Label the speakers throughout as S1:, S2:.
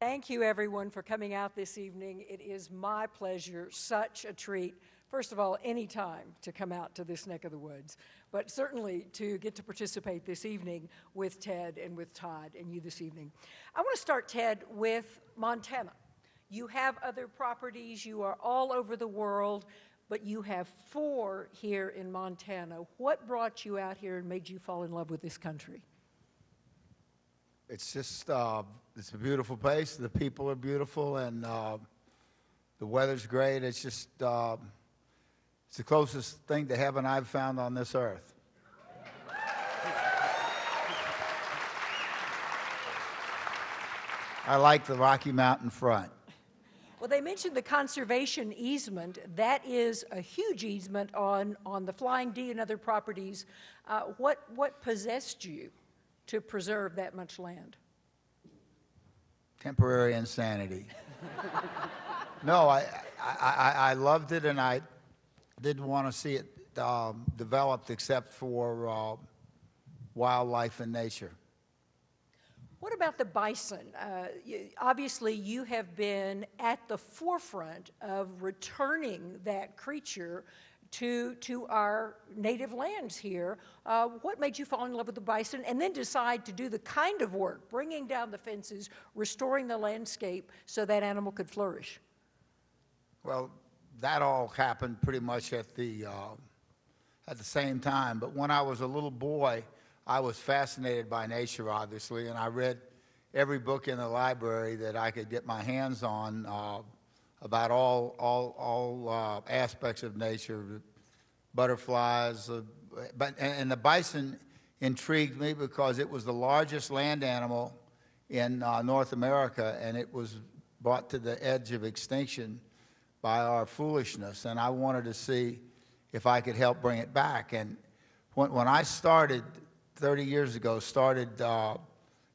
S1: Thank you, everyone, for coming out this evening. It is my pleasure, such a treat. First of all, any time to come out to this neck of the woods, but certainly to get to participate this evening with Ted and with Todd and you this evening. I want to start, Ted, with Montana. You have other properties, you are all over the world, but you have 4 here in Montana. What brought you out here and made you fall in love with this country?
S2: It's just, it's a beautiful place. The people are beautiful, and the weather's great. It's just, it's the closest thing to heaven I've found on this earth. I like the Rocky Mountain front.
S1: Well, they mentioned the conservation easement. That is a huge easement on the Flying D and other properties. What possessed you to preserve that much land?
S2: Temporary insanity. No, I loved it, and I didn't want to see it developed except for wildlife and nature.
S1: What about the bison? Obviously, you have been at the forefront of returning that creature to our native lands here. What made you fall in love with the bison and then decide to do the kind of work, bringing down the fences, restoring the landscape so that animal could flourish?
S2: Well, that all happened pretty much at the same time. But when I was a little boy, I was fascinated by nature, obviously, and I read every book in the library that I could get my hands on about all aspects of nature, butterflies, and the bison intrigued me because it was the largest land animal in North America, and it was brought to the edge of extinction by our foolishness, and I wanted to see if I could help bring it back. And when I started 30 years ago,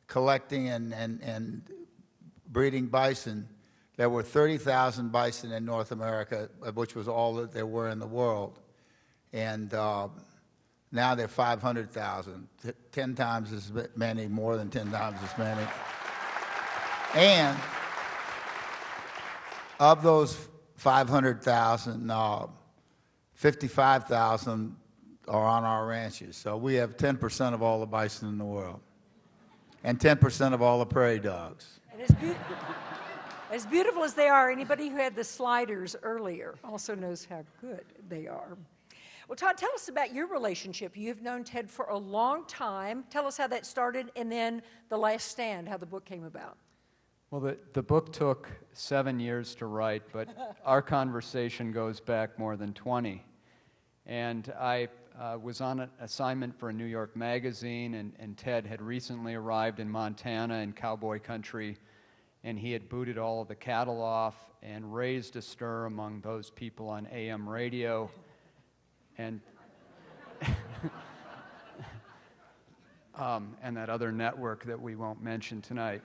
S2: collecting and breeding bison, there were 30,000 bison in North America, which was all that there were in the world. And now there are 500,000, 10 times as many, more than 10 times as many. And of those 500,000, 55,000 are on our ranches. So we have 10% of all the bison in the world and 10% of all the prairie dogs.
S1: And as beautiful as they are, anybody who had the sliders earlier also knows how good they are. Well, Todd, tell us about your relationship. You've known Ted for a long time. Tell us how that started, and then The Last Stand, how the book came about.
S3: Well, the book took 7 years to write, but our conversation goes back more than 20. And I was on an assignment for a New York magazine, and Ted had recently arrived in Montana in cowboy country, and he had booted all of the cattle off and raised a stir among those people on AM radio. And and that other network that we won't mention tonight.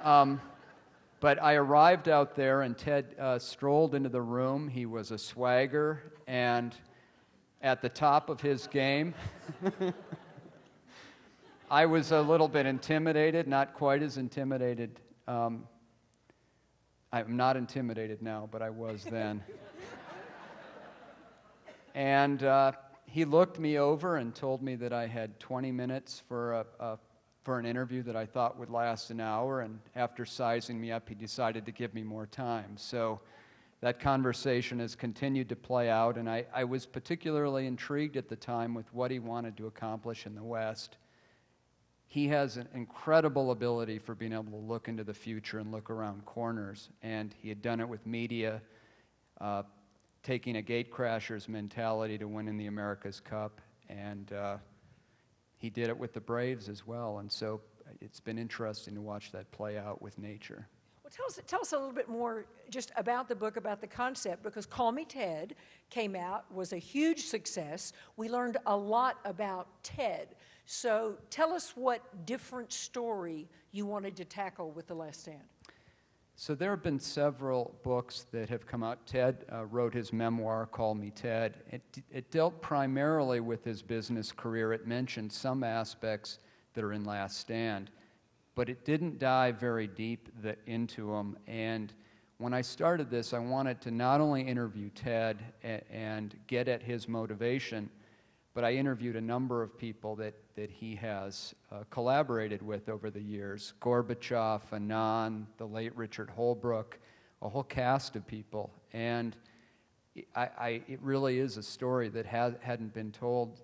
S3: But I arrived out there, and Ted strolled into the room. He was a swagger and at the top of his game. I was a little bit intimidated, not quite as intimidated. I'm not intimidated now, but I was then. And he looked me over and told me that I had 20 minutes for an interview that I thought would last an hour, and after sizing me up, he decided to give me more time. So that conversation has continued to play out, and I was particularly intrigued at the time with what he wanted to accomplish in the West. He has an incredible ability for being able to look into the future and look around corners, and he had done it with media, taking a gatecrasher's mentality to winning the America's Cup, and he did it with the Braves as well, and so it's been interesting to watch that play out with nature.
S1: Well, tell us a little bit more just about the book, about the concept, because Call Me Ted came out, was a huge success. We learned a lot about Ted. So tell us what different story you wanted to tackle with The Last Stand.
S3: So there have been several books that have come out. Ted wrote his memoir, Call Me Ted. It dealt primarily with his business career. It mentioned some aspects that are in Last Stand. but it didn't dive very deep into them. And when I started this, I wanted to not only interview Ted and get at his motivation, but I interviewed a number of people that he has collaborated with over the years: Gorbachev, Anand, the late Richard Holbrooke, a whole cast of people. And it really is a story that hadn't been told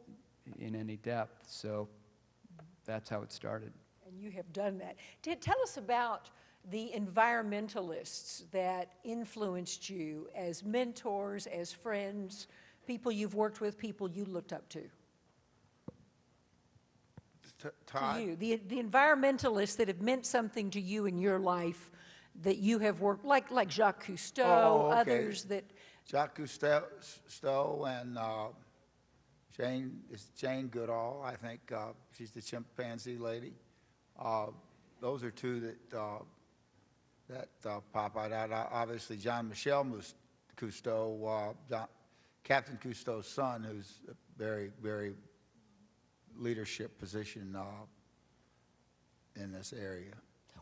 S3: in any depth, so that's how it started.
S1: And you have done that. Tell us about the environmentalists that influenced you as mentors, as friends, people you've worked with, people you looked up to.
S2: Todd?
S1: To you, the environmentalists that have meant something to you in your life that you have worked, like Jacques Cousteau,
S2: Oh, okay.
S1: others that...
S2: Jacques Cousteau and Jane Goodall, I think she's the chimpanzee lady. Those are two that pop out. Obviously, Jean-Michel Cousteau, Captain Cousteau's son, who's a very, very leadership position in this area.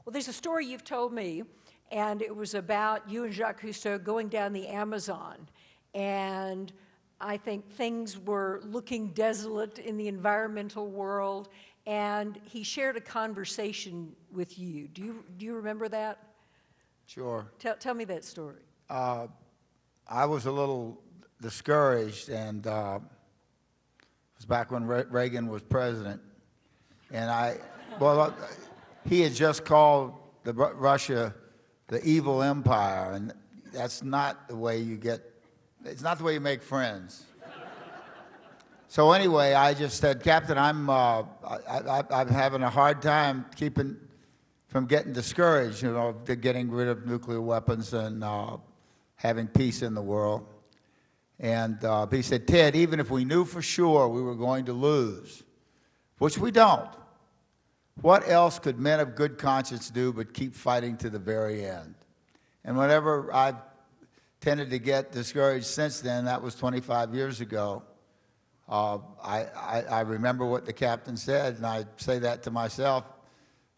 S1: Well, there's a story you've told me, and it was about you and Jacques Cousteau going down the Amazon, and I think things were looking desolate in the environmental world, and he shared a conversation with you. Do you remember that?
S2: Sure.
S1: Tell me that story.
S2: I was a little discouraged, and it was back when Reagan was president, and he had just called Russia the evil empire, and that's not the way it's not the way you make friends. So anyway, I just said, Captain, I'm having a hard time keeping from getting discouraged, getting rid of nuclear weapons and having peace in the world. And he said, Ted, even if we knew for sure we were going to lose, which we don't, what else could men of good conscience do but keep fighting to the very end? And whenever I've tended to get discouraged since then, that was 25 years ago, I remember what the captain said, and I say that to myself,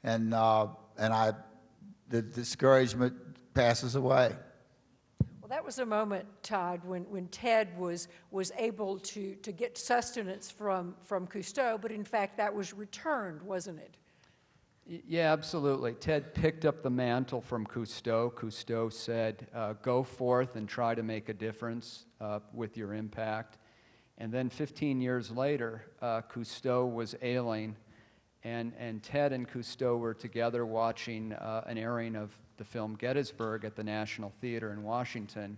S2: and the discouragement passes away.
S1: Well, that was a moment, Todd, when Ted was able to get sustenance from Cousteau, but in fact that was returned, wasn't it?
S3: Yeah, absolutely. Ted picked up the mantle from Cousteau. Cousteau said, go forth and try to make a difference with your impact. And then 15 years later, Cousteau was ailing, and Ted and Cousteau were together watching an airing of the film Gettysburg at the National Theater in Washington.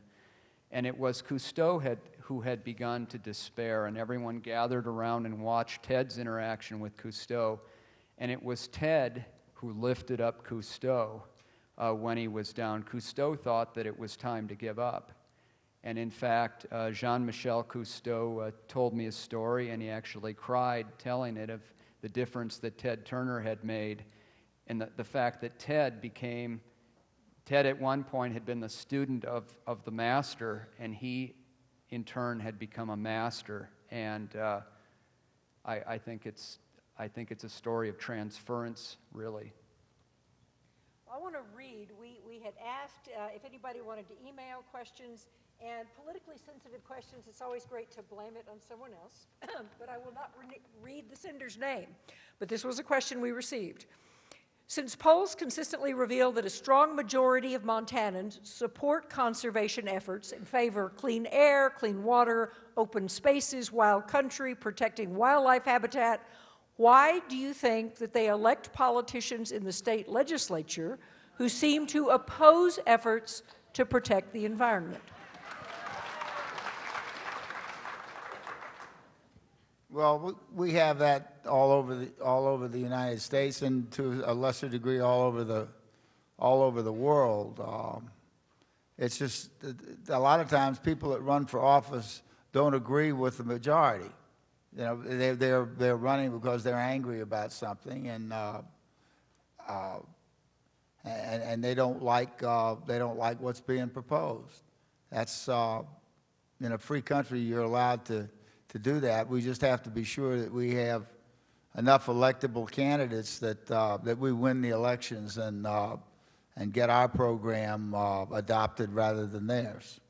S3: And it was Cousteau who had begun to despair, and everyone gathered around and watched Ted's interaction with Cousteau. And it was Ted who lifted up Cousteau when he was down. Cousteau thought that it was time to give up. And in fact, Jean-Michel Cousteau told me a story, and he actually cried telling it of the difference that Ted Turner had made, and the fact that Ted at one point had been the student of the master, and he in turn had become a master. And I think it's a story of transference, really.
S1: I want to read. We had asked if anybody wanted to email questions, and politically sensitive questions, it's always great to blame it on someone else, but I will not read the sender's name. But this was a question we received. Since polls consistently reveal that a strong majority of Montanans support conservation efforts in favor of clean air, clean water, open spaces, wild country, protecting wildlife habitat, why do you think that they elect politicians in the state legislature who seem to oppose efforts to protect the environment?
S2: Well, we have that all over the United States, and to a lesser degree all over the world. It's just a lot of times people that run for office don't agree with the majority. They're running because they're angry about something, and they don't like what's being proposed. That's in a free country, you're allowed to do that. We just have to be sure that we have enough electable candidates that we win the elections and get our program adopted rather than theirs.